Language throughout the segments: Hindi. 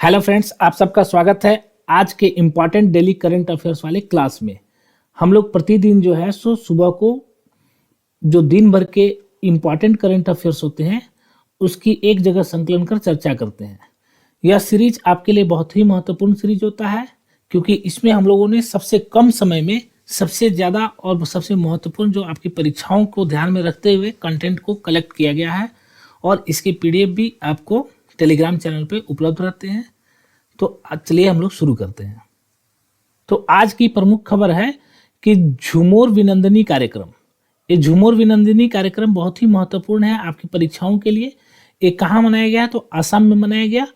हेलो फ्रेंड्स, आप सबका स्वागत है आज के इम्पॉर्टेंट डेली करंट अफेयर्स वाले क्लास में। हम लोग प्रतिदिन जो है सो सुबह को जो दिन भर के इम्पॉर्टेंट करंट अफेयर्स होते हैं उसकी एक जगह संकलन कर चर्चा करते हैं। यह सीरीज आपके लिए बहुत ही महत्वपूर्ण सीरीज होता है क्योंकि इसमें हम लोगों ने सबसे कम समय में सबसे ज़्यादा और सबसे महत्वपूर्ण जो आपकी परीक्षाओं को ध्यान में रखते हुए कंटेंट को कलेक्ट किया गया है और इसके पीडीएफ भी आपको टेलीग्राम चैनल पे उपलब्ध रहते हैं। तो चलिए हम लोग शुरू करते हैं। तो आज की प्रमुख खबर है कि झूमर विनंदनी कार्यक्रम, ये झूमर विनंदनी कार्यक्रम बहुत ही महत्वपूर्ण है आपकी परीक्षाओं के लिए। ये कहाँ मनाया गया? तो असम में मनाया गया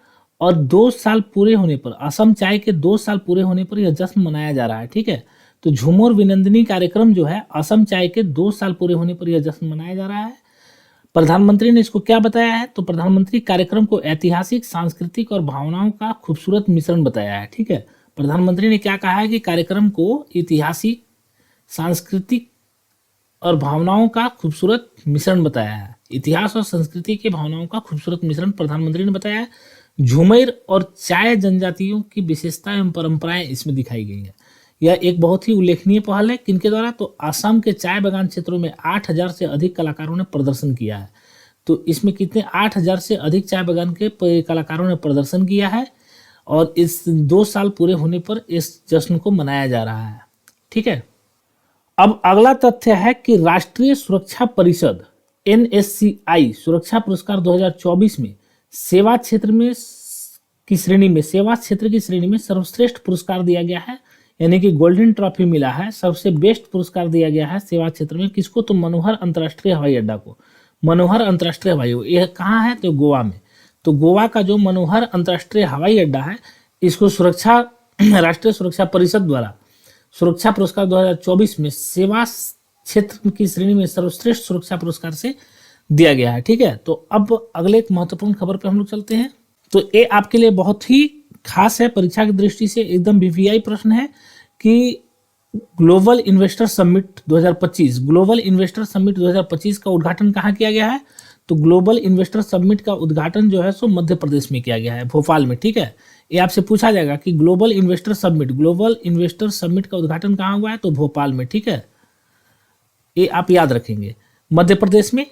और 2 साल पूरे होने पर, असम चाय के 2 साल पूरे होने पर यह जश्न मनाया जा रहा है। ठीक है, तो झूमर विनंदनी कार्यक्रम जो है असम चाय के 2 साल पूरे होने पर यह जश्न मनाया जा रहा है। प्रधानमंत्री ने इसको क्या बताया है? तो प्रधानमंत्री कार्यक्रम को ऐतिहासिक, सांस्कृतिक और भावनाओं का खूबसूरत मिश्रण बताया है। ठीक है, प्रधानमंत्री ने क्या कहा है कि कार्यक्रम को ऐतिहासिक, सांस्कृतिक और भावनाओं का खूबसूरत मिश्रण बताया है। इतिहास और संस्कृति के भावनाओं का खूबसूरत मिश्रण प्रधानमंत्री ने बताया है। झूमर और चाय जनजातियों की विशेषता एवं परंपराएं इसमें दिखाई गई है। यह एक बहुत ही उल्लेखनीय पहल है। किनके द्वारा? तो असम के चाय बागान क्षेत्रों में 8000 से अधिक कलाकारों ने प्रदर्शन किया है। तो इसमें कितने? 8000 से अधिक चाय बागान के कलाकारों ने प्रदर्शन किया है और इस 2 साल पूरे होने पर इस जश्न को मनाया जा रहा है। ठीक है, अब अगला तथ्य है कि राष्ट्रीय सुरक्षा परिषद NSCI सुरक्षा पुरस्कार 2024 में सेवा क्षेत्र की श्रेणी में सर्वश्रेष्ठ पुरस्कार दिया गया है, यानी कि गोल्डन ट्रॉफी मिला है। सबसे बेस्ट पुरस्कार दिया गया है सेवा क्षेत्र में। किसको? तो मनोहर अंतर्राष्ट्रीय हवाई अड्डा को। मनोहर अंतर्राष्ट्रीय हवाई, यह कहाँ है? तो गोवा में। तो गोवा का जो मनोहर अंतर्राष्ट्रीय हवाई अड्डा है, इसको राष्ट्रीय सुरक्षा परिषद द्वारा सुरक्षा पुरस्कार 2024 में सेवा क्षेत्र की श्रेणी में सर्वश्रेष्ठ सुरक्षा पुरस्कार से दिया गया है। ठीक है, तो अब अगले एक महत्वपूर्ण खबर पे हम लोग चलते हैं। तो ये आपके लिए बहुत ही खास है, परीक्षा की दृष्टि से एकदम वीवीआई प्रश्न है कि ग्लोबल इन्वेस्टर समिट 2025 का उद्घाटन कहाँ किया गया है? तो ग्लोबल इन्वेस्टर समिट का उद्घाटन जो है सो मध्य प्रदेश में किया गया है, भोपाल में। ठीक है, ये आपसे पूछा जाएगा कि ग्लोबल इन्वेस्टर समिट का उद्घाटन कहाँ हुआ है? तो भोपाल में। ठीक है, ये आप याद रखेंगे, मध्य प्रदेश में।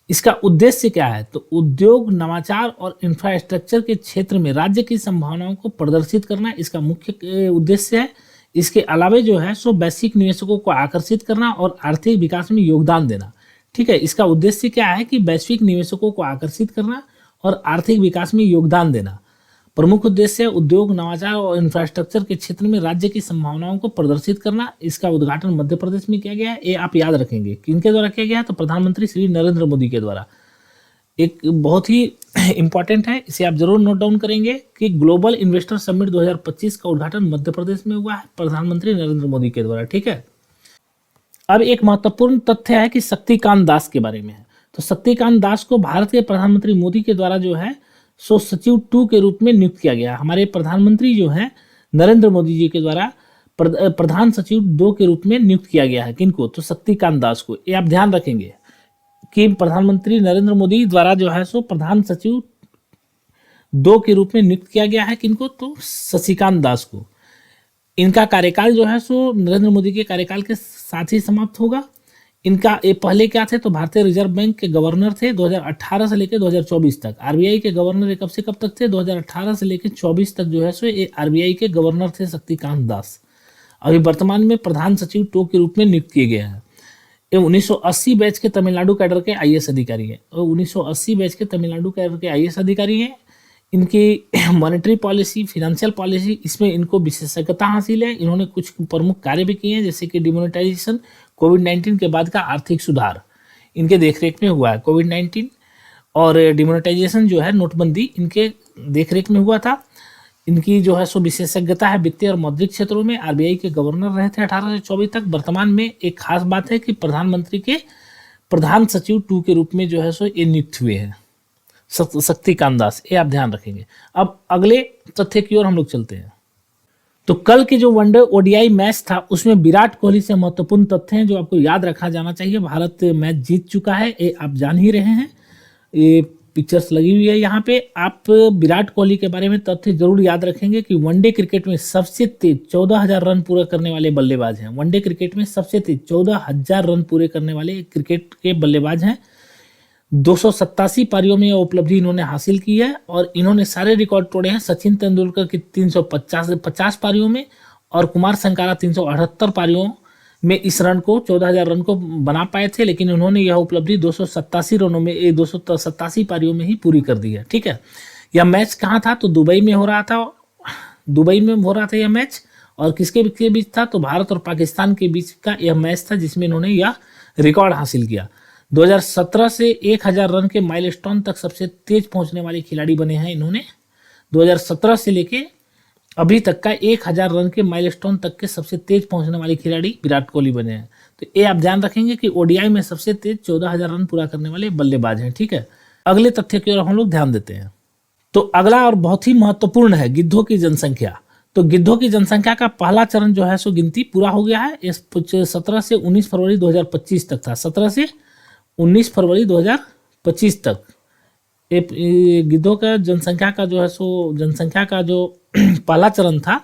इसका उद्देश्य क्या है? तो उद्योग, नवाचार और इंफ्रास्ट्रक्चर के क्षेत्र में राज्य की संभावनाओं को प्रदर्शित करना इसका मुख्य उद्देश्य है। इसके अलावा जो है सो वैश्विक निवेशकों को आकर्षित करना और आर्थिक विकास में योगदान देना। ठीक है, इसका उद्देश्य क्या है कि वैश्विक निवेशकों को आकर्षित करना और आर्थिक विकास में योगदान देना। प्रमुख उद्देश्य है उद्योग, नवाचार और इंफ्रास्ट्रक्चर के क्षेत्र में राज्य की संभावनाओं को प्रदर्शित करना। इसका उद्घाटन मध्य प्रदेश में किया गया है। ये आप याद रखेंगे। किनके द्वारा किया गया है? तो प्रधानमंत्री श्री नरेंद्र मोदी के द्वारा। एक बहुत ही इंपॉर्टेंट है, इसे आप जरूर नोट डाउन करेंगे कि ग्लोबल इन्वेस्टर समिट 2025 का उद्घाटन मध्य प्रदेश में हुआ है प्रधानमंत्री नरेंद्र मोदी के द्वारा। ठीक है, अब एक महत्वपूर्ण तथ्य है कि शक्तिकांत दास के बारे में है। तो शक्तिकांत दास को भारत के प्रधानमंत्री मोदी के द्वारा जो है सो सचिव 2 के रूप में नियुक्त किया गया। हमारे प्रधानमंत्री जो है नरेंद्र मोदी जी के द्वारा प्रधान सचिव 2 के रूप में नियुक्त किया गया है। किनको? तो शक्तिकांत दास को। ये आप ध्यान रखेंगे कि प्रधानमंत्री नरेंद्र मोदी द्वारा जो है सो प्रधान सचिव 2 के रूप में नियुक्त किया गया है। किनको? तो शक्तिकांत दास को। इनका कार्यकाल जो है सो नरेंद्र मोदी के कार्यकाल के साथ ही समाप्त होगा। इनका ये पहले क्या थे? तो भारतीय रिजर्व बैंक के गवर्नर थे 2018 से लेकर 2024 तक। आरबीआई के गवर्नर कब से कब तक थे? 2018 से लेकर 24 तक जो है सो ये आरबीआई के गवर्नर थे शक्तिकांत दास। अभी वर्तमान में प्रधान सचिव 2 के रूप में नियुक्त किए गए हैं। ये 1980 बैच के तमिलनाडु कैडर के आईएएस अधिकारी हैं। 1980 बैच के तमिलनाडु कैडर के आईएएस अधिकारी हैं। इनकी मॉनेटरी पॉलिसी, फिनेंशियल पॉलिसी, इसमें इनको विशेषज्ञता हासिल है। इन्होंने कुछ प्रमुख कार्य भी किए हैं, जैसे कि डिमोनेटाइजेशन, कोविड-19 के बाद का आर्थिक सुधार इनके देखरेख में हुआ है। कोविड-19 और डिमोनेटाइजेशन जो है, नोटबंदी, इनके देखरेख में हुआ था। इनकी जो है सो विशेषज्ञता है वित्तीय और मौद्रिक क्षेत्रों में। आरबीआई के गवर्नर रहे थे 18 से 24 तक। वर्तमान में एक खास बात है कि प्रधानमंत्री के प्रधान सचिव 2 के रूप में जो है सो ये नियुक्त हुए हैं शक्तिकांत दास। ये आप ध्यान रखेंगे। अब अगले तथ्य की ओर हम लोग चलते हैं। तो कल के जो वनडे ओडीआई मैच था उसमें विराट कोहली से महत्वपूर्ण तथ्य हैं जो आपको याद रखा जाना चाहिए। भारत मैच जीत चुका है, ये आप जान ही रहे हैं। ये पिक्चर्स लगी हुई है यहाँ पे। आप विराट कोहली के बारे में तथ्य जरूर याद रखेंगे कि वनडे क्रिकेट में सबसे तेज 14,000 रन पूरा करने वाले बल्लेबाज हैं। वनडे क्रिकेट में सबसे तेज 14,000 रन पूरे करने वाले क्रिकेट के बल्लेबाज हैं। 287 पारियों में यह उपलब्धि इन्होंने हासिल की है और इन्होंने सारे रिकॉर्ड तोड़े हैं। सचिन तेंदुलकर की 350 पारियों में और कुमार संगाकारा 378 पारियों में इस रन को 14,000 रन को बना पाए थे, लेकिन उन्होंने यह उपलब्धि 287 रनों में 287 पारियों में ही पूरी कर दी है। ठीक है, यह मैच कहाँ था? तो दुबई में हो रहा था। दुबई में हो रहा था यह मैच, और किसके बीच था? तो भारत और पाकिस्तान के बीच का यह मैच था जिसमें इन्होंने यह रिकॉर्ड हासिल किया। 2017 से 1000 रन के माइलस्टोन तक सबसे तेज पहुंचने वाले खिलाड़ी बने हैं इन्होंने। 2017 से लेके अभी तक का 1000 रन के माइलस्टोन तक के सबसे तेज पहुंचने वाले खिलाड़ी विराट कोहली बने हैं। तो ये आप ध्यान रखेंगे कि ओडीआई में सबसे तेज 14,000 रन पूरा करने वाले बल्लेबाज हैं। ठीक है, अगले तथ्य की ओर हम लोग ध्यान देते हैं। तो अगला और बहुत ही महत्वपूर्ण है गिद्धों की जनसंख्या। तो गिद्धों की जनसंख्या का पहला चरण जो है सो गिनती पूरा हो गया है। इस 17 से 19 फरवरी 2025 तक था। 17 से 19 फरवरी 2025 तक गिद्धों का जनसंख्या का जो है सो जनसंख्या का जो पहला चरण था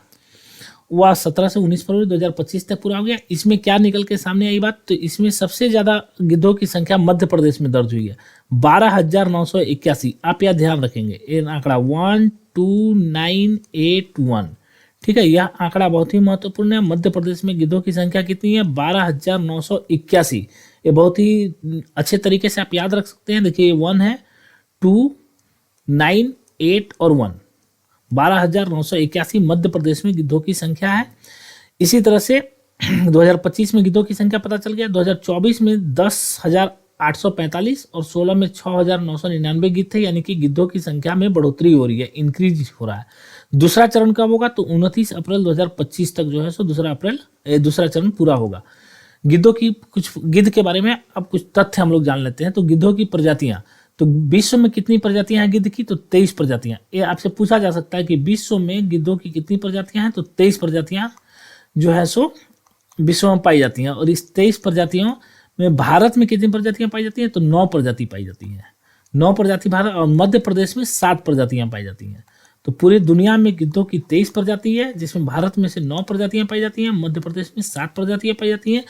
वह 17 से 19 फरवरी 2025 तक पूरा हो गया। इसमें क्या निकल के सामने आई बात? तो इसमें सबसे ज़्यादा गिद्धों की संख्या मध्य प्रदेश में दर्ज हुई है, 12,981। आप यह ध्यान रखेंगे, ये आंकड़ा 12981। ठीक है, यह आंकड़ा बहुत ही महत्वपूर्ण है। मध्य प्रदेश में गिद्धों की संख्या कितनी है? 12,981। ये बहुत ही अच्छे तरीके से आप याद रख सकते हैं। देखिए 1 है, 2, 9, 8 और 1, 12,981 मध्य प्रदेश में गिद्धों की संख्या है। इसी तरह से 2025 में गिद्धों की संख्या पता चल गया। 2024 में 10,845 और 16 में 6,999 गिद्ध थे, यानी कि गिद्धों की संख्या में बढ़ोतरी हो रही है, इंक्रीज हो रहा है। दूसरा चरण कब होगा? तो 29 अप्रैल 2025 तक जो है सो दूसरा चरण पूरा होगा। गिद्धों की कुछ गिद्ध के बारे में अब कुछ तथ्य हम लोग जान लेते हैं। तो गिद्धों की प्रजातियां, तो विश्व में कितनी प्रजातियां हैं गिद्ध की? तो 23 प्रजातियां। ये आपसे पूछा जा सकता है कि विश्व में गिद्धों की कितनी प्रजातियां हैं? तो 23 प्रजातियां जो है सो विश्व में पाई जाती हैं। और इस 23 प्रजातियों में भारत में कितनी प्रजातियां पाई जाती हैं? तो 9 प्रजाति पाई जाती हैं। 9 प्रजाति भारत, और मध्य प्रदेश में 7 प्रजातियां पाई जाती हैं। तो पूरी दुनिया में गिद्धों की 23 प्रजाति है, जिसमें भारत में से 9 प्रजातियां पाई जाती हैं, मध्य प्रदेश में 7 प्रजातियां पाई जाती हैं।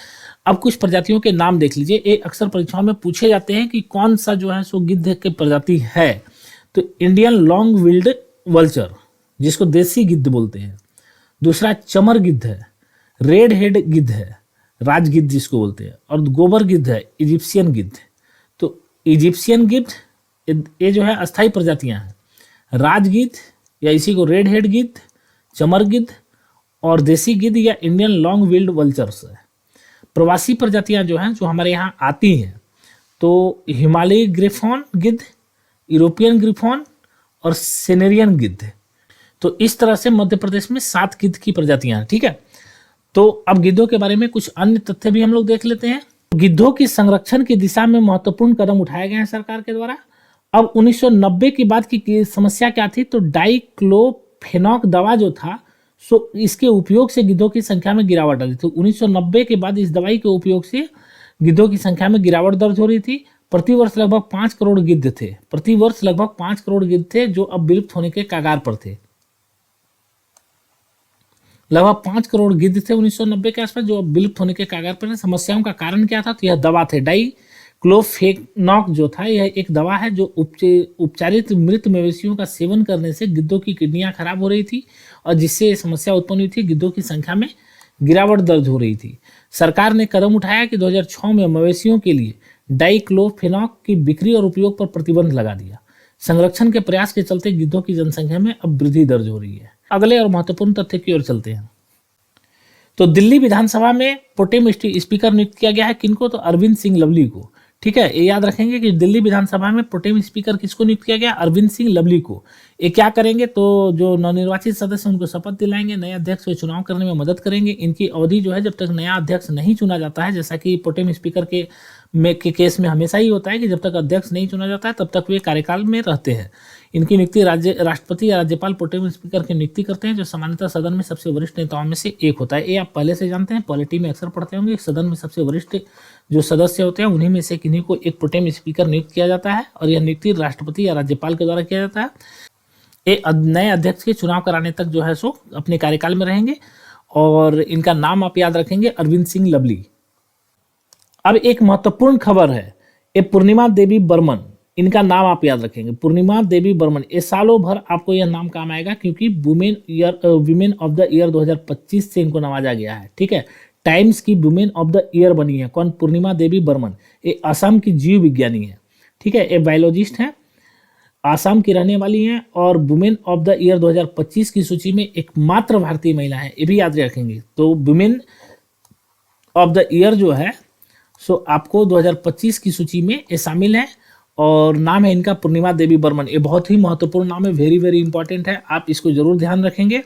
अब कुछ प्रजातियों के नाम देख लीजिए। ये अक्सर परीक्षाओं में पूछे जाते हैं कि कौन सा जो है सो गिद्ध की प्रजाति है। तो इंडियन लॉन्ग विल्ड वल्चर, जिसको देसी गिद्ध बोलते हैं। दूसरा चमर गिद्ध है, रेड हेड गिद्ध है, राज गिद्ध जिसको बोलते हैं, और गोबर गिद्ध है, इजिप्शियन गिद्ध। तो इजिप्शियन गिद्ध ये जो है अस्थायी प्रजातियां हैं। राज गिद्ध या इसी को रेड हेड गिद्ध, चमर गिद्ध और देसी गिद्ध या इंडियन लॉन्ग विल्ड वल्चर्स है। प्रवासी प्रजातियां जो हैं जो हमारे यहाँ आती हैं, तो हिमालयी ग्रिफॉन गिद्ध, यूरोपियन ग्रिफॉन और सेनेरियन गिद्ध। तो इस तरह से मध्य प्रदेश में 7 गिद्ध की प्रजातियां हैं। ठीक है, तो अब गिद्धों के बारे में कुछ अन्य तथ्य भी हम लोग देख लेते हैं। गिद्धों के संरक्षण की दिशा में महत्वपूर्ण कदम उठाए गए हैं सरकार के द्वारा। अब 1990 के बाद की समस्या क्या थी? तो डाइक्लोफेनॉक दवा जो था सो इसके उपयोग से गिद्धों की संख्या में गिरावट आई थी। तो 1990 के बाद इस दवाई के उपयोग से गिद्धों की संख्या में गिरावट दर्ज हो रही थी। प्रतिवर्ष लगभग 5 करोड़ गिद्ध थे। प्रतिवर्ष लगभग 5 करोड़ गिद्ध थे जो अब विलुप्त होने के कगार पर थे। लगभग 5 करोड़ गिद्ध थे 1990 के आसपास जो अब विलुप्त होने के कगार पर। समस्याओं का कारण क्या था? तो यह दवा थे। डाइक्लोफेनॉक जो था यह एक दवा है जो उपचारित मृत मवेशियों का सेवन करने से गिद्धों की किडनियां खराब हो रही थी और जिससे समस्या उत्पन्न हुई थी। गिद्धों की संख्या में गिरावट दर्ज हो रही थी। सरकार ने कदम उठाया कि 2006 में मवेशियों के लिए डाइक्लोफेनॉक की बिक्री और उपयोग पर प्रतिबंध लगा दिया। संरक्षण के प्रयास के चलते गिद्धों की जनसंख्या में अब वृद्धि दर्ज हो रही है। अगले और महत्वपूर्ण तथ्य की ओर चलते हैं। तो दिल्ली विधानसभा में प्रोटेम स्पीकर नियुक्त किया गया है। किनको? तो अरविंद सिंह लवली को। ठीक है, ये याद रखेंगे कि दिल्ली विधानसभा में प्रोटेम स्पीकर किसको नियुक्त किया गया? अरविंद सिंह लवली को। ये क्या करेंगे? तो जो नवनिर्वाचित सदस्य उनको शपथ दिलाएंगे, नए अध्यक्ष को चुनाव करने में मदद करेंगे। इनकी अवधि जो है जब तक नया अध्यक्ष नहीं चुना जाता है, जैसा कि प्रोटेम स्पीकर के केस में हमेशा ही होता है कि जब तक अध्यक्ष नहीं चुना जाता है तब तक वे कार्यकाल में रहते हैं। इनकी नियुक्ति राष्ट्रपति या राज्यपाल प्रोटेम स्पीकर की नियुक्ति करते हैं, जो सामान्यतः सदन में सबसे वरिष्ठ नेताओं में से एक होता है। ये आप पहले से जानते हैं, पॉलिटी में अक्सर पढ़ते होंगे। सदन में सबसे वरिष्ठ जो सदस्य होते हैं उन्हीं में से किन्हीं को एक प्रोटेम स्पीकर नियुक्त किया जाता है, और यह नियुक्ति राष्ट्रपति या राज्यपाल के द्वारा किया जाता है। ये नए अध्यक्ष के चुनाव कराने तक जो है सो अपने कार्यकाल में रहेंगे, और इनका नाम आप याद रखेंगे, अरविंद सिंह लवली। अब एक महत्वपूर्ण खबर है, ये पूर्णिमा देवी बर्मन, इनका नाम आप याद रखेंगे, पूर्णिमा देवी बर्मन। ये सालों भर आपको यह नाम काम आएगा, क्योंकि वुमेन ऑफ द ईयर 2025 से इनको नवाजा गया है। ठीक है, टाइम्स की वुमेन ऑफ द ईयर बनी है कौन? पूर्णिमा देवी बर्मन। ये असम की जीव विज्ञानी है। ठीक है, ये बायोलॉजिस्ट हैं, आसाम की रहने वाली हैं, और वुमेन ऑफ द ईयर 2025 की सूची में एकमात्र भारतीय महिला है, ये भी याद रखेंगे। तो वुमेन ऑफ द ईयर जो है सो आपको 2025 की सूची में ये शामिल है, और नाम है इनका पूर्णिमा देवी बर्मन। ये बहुत ही महत्वपूर्ण नाम है, वेरी वेरी इंपॉर्टेंट है, आप इसको जरूर ध्यान रखेंगे।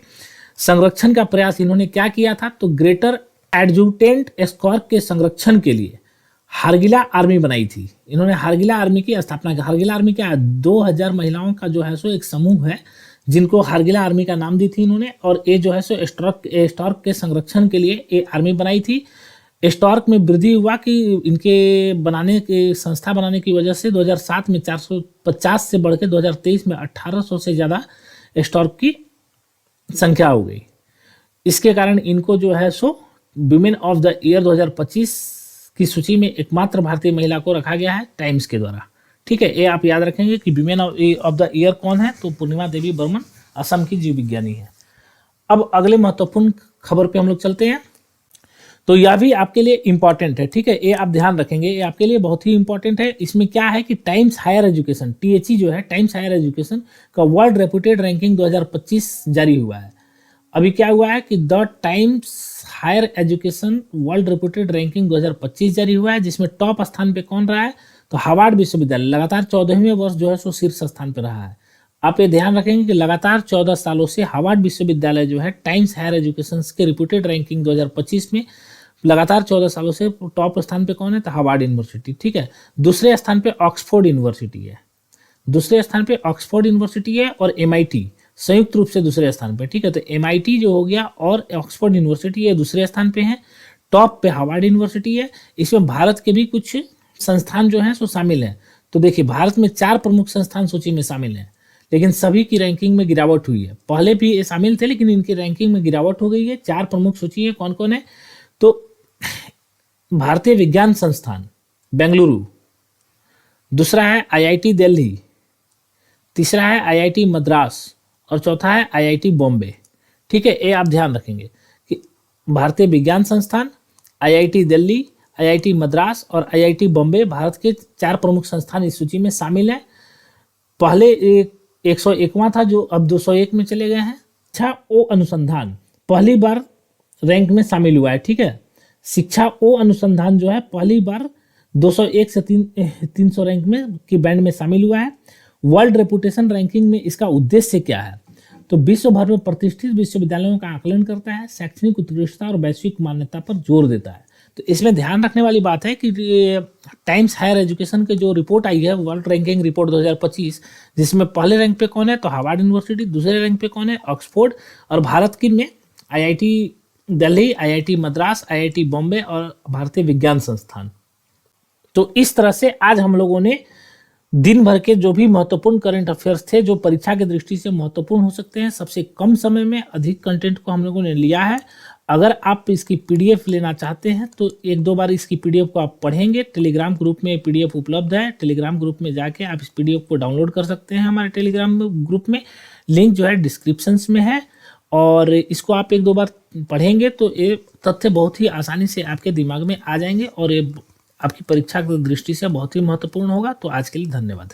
संरक्षण का प्रयास इन्होंने क्या किया था? तो ग्रेटर एडजुटेंट स्क्वार्क के संरक्षण के लिए हारगिला आर्मी बनाई थी इन्होंने। हारगिला आर्मी की स्थापना की। हारगिला आर्मी क्या है? 2000 महिलाओं का जो है सो एक समूह है, जिनको हारगिला आर्मी का नाम दी थी इन्होंने, और ये जो है सो स्टॉर्क के संरक्षण के लिए ये आर्मी बनाई थी। स्टॉर्क में वृद्धि हुआ कि इनके बनाने के संस्था बनाने की वजह से 2007 में 450 से बढ़ के 2023 में 1800 से ज़्यादा स्टॉर्क की संख्या हो गई। इसके कारण इनको जो है सो वुमेन ऑफ द ईयर 2025 की सूची में एकमात्र भारतीय महिला को रखा गया है टाइम्स के द्वारा। ठीक है, ये आप याद रखेंगे कि वुमेन ऑफ द ईयर कौन है? तो पूर्णिमा देवी बर्मन असम की जीव विज्ञानी है। अब अगले महत्वपूर्ण खबर पे हम लोग चलते हैं। तो यह भी आपके लिए इंपॉर्टेंट है। ठीक है, ये आप ध्यान रखेंगे, ये आपके लिए बहुत ही इंपॉर्टेंट है। इसमें क्या है कि टाइम्स हायर एजुकेशन, THE जो है, टाइम्स हायर एजुकेशन का वर्ल्ड रेपुटेड रैंकिंग 2025 जारी हुआ है। अभी क्या हुआ है कि the Times Higher Education world reputed ranking 2025 जारी हुआ है, जिसमें टॉप स्थान पे कौन रहा है? तो हार्वर्ड विश्वविद्यालय लगातार 14वें वर्ष जो है सो शीर्ष स्थान पे रहा है। आप ये ध्यान रखेंगे कि लगातार 14 सालों से हार्वर्ड विश्वविद्यालय जो है टाइम्स हायर एजुकेशन के रिपोर्टेड रैंकिंग 2025 में लगातार 14 सालों से टॉप स्थान पे कौन है? तो हार्वर्ड यूनिवर्सिटी। ठीक है, दूसरे स्थान पे ऑक्सफोर्ड यूनिवर्सिटी है, दूसरे स्थान पे ऑक्सफोर्ड यूनिवर्सिटी है, और MIT संयुक्त रूप से दूसरे स्थान पे। ठीक है, तो MIT जो हो गया और ऑक्सफोर्ड यूनिवर्सिटी ये दूसरे स्थान पे है। टॉप पे हार्वर्ड यूनिवर्सिटी है। इसमें भारत के भी कुछ संस्थान जो हैं सो शामिल हैं। तो देखिए, भारत में 4 प्रमुख संस्थान सूची में शामिल हैं, लेकिन सभी की रैंकिंग में गिरावट हुई है। पहले भी ये शामिल थे, लेकिन इनकी रैंकिंग में गिरावट हो गई है। 4 प्रमुख सूची है, कौन कौन है? तो भारतीय विज्ञान संस्थान बेंगलुरु, दूसरा है IIT दिल्ली, तीसरा है IIT मद्रास, और चौथा है IIT बॉम्बे। ठीक है, ये आप ध्यान रखेंगे कि भारतीय विज्ञान संस्थान, IIT दिल्ली, IIT मद्रास और IIT बॉम्बे भारत के 4 प्रमुख संस्थान इस सूची में शामिल हैं। पहले 101वां था, जो अब 201 में चले गए हैं। शिक्षा ओ अनुसंधान पहली बार रैंक में शामिल हुआ है। ठीक है, शिक्षा ओ अनुसंधान जो है पहली बार 201 से 300 रैंक में की बैंड में शामिल हुआ है। वर्ल्ड रेपुटेशन रैंकिंग में इसका उद्देश्य क्या है? तो विश्व भर में प्रतिष्ठित विश्वविद्यालयों का आकलन करता है, शैक्षणिक उत्कृष्टता और वैश्विक मान्यता पर जोर देता है। तो इसमें ध्यान रखने वाली बात है कि टाइम्स हायर एजुकेशन के जो रिपोर्ट आई है, वर्ल्ड रैंकिंग रिपोर्ट 2025, जिसमें पहले रैंक पे कौन है? तो हार्वर्ड यूनिवर्सिटी, दूसरे रैंक पे कौन है? ऑक्सफोर्ड, और भारत की में IIT Delhi, IIT Madras, IIT Bombay और भारतीय विज्ञान संस्थान। तो इस तरह से आज हम लोगों ने दिन भर के जो भी महत्वपूर्ण करंट अफेयर्स थे, जो परीक्षा की दृष्टि से महत्वपूर्ण हो सकते हैं, सबसे कम समय में अधिक कंटेंट को हम लोगों ने लिया है। अगर आप इसकी PDF लेना चाहते हैं तो 1-2 बार इसकी PDF को आप पढ़ेंगे। टेलीग्राम ग्रुप में PDF उपलब्ध है, टेलीग्राम ग्रुप में जाके आप इस PDF को डाउनलोड कर सकते हैं हमारे टेलीग्राम ग्रुप में। लिंक जो है डिस्क्रिप्शन में है, और इसको आप 1-2 बार पढ़ेंगे तो ये तथ्य बहुत ही आसानी से आपके दिमाग में आ जाएंगे, और ये आपकी परीक्षा की दृष्टि से बहुत ही महत्वपूर्ण होगा। तो आज के लिए धन्यवाद।